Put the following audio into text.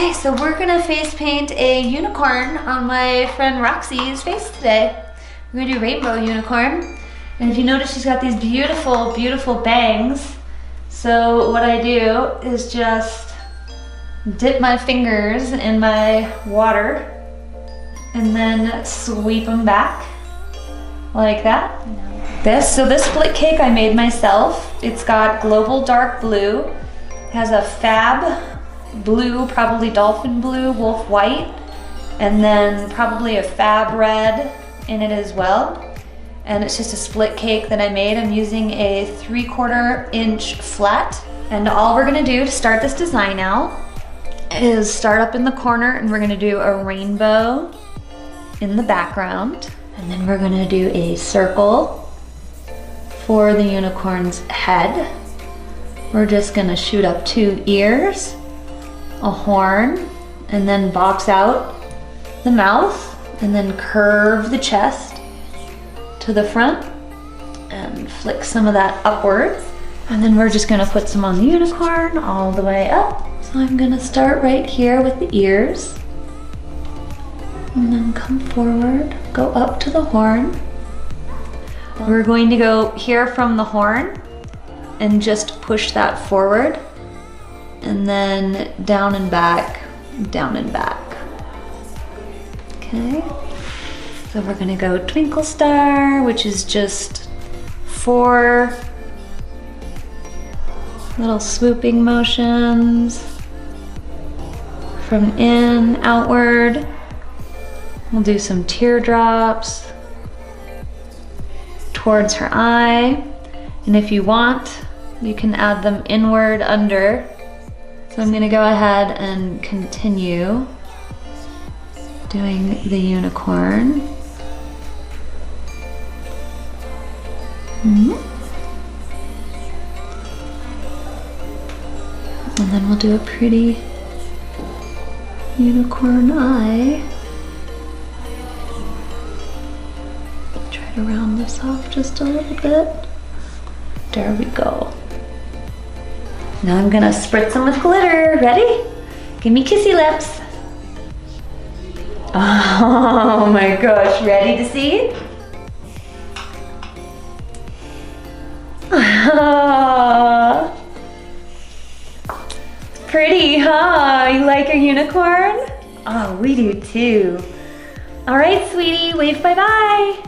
Okay, so we're gonna face paint a unicorn on my friend Roxy's face today. We're gonna do rainbow unicorn. And if you notice, she's got these beautiful, beautiful bangs. So what I do is just dip my fingers in my water and then sweep them back like that. So this split cake I made myself. It's got Global Dark Blue. It has a Fab blue, probably dolphin blue, wolf white, and then probably a Fab red in it as well. And it's just a split cake that I made. I'm using a 3/4 inch flat. And all we're gonna do to start this design out is start up in the corner, and we're gonna do a rainbow in the background. And then we're gonna do a circle for the unicorn's head. We're just gonna shoot up 2 ears, a horn, and then box out the mouth, and then curve the chest to the front and flick some of that upwards. And then we're just gonna put some on the unicorn all the way up. So I'm gonna start right here with the ears, and then come forward, go up to the horn. We're going to go here from the horn and just push that forward, and then down and back, down and back. Okay, so we're gonna go Twinkle Star, which is just 4 little swooping motions from in, outward. We'll do some teardrops towards her eye. And if you want, you can add them inward under. So I'm gonna go ahead and continue doing the unicorn. And then we'll do a pretty unicorn eye. Try to round this off just a little bit. There we go. Now I'm gonna spritz them with glitter. Ready? Give me kissy lips. Oh my gosh, ready to see? Pretty, huh? You like your unicorn? Oh, we do too. All right, sweetie, wave bye-bye.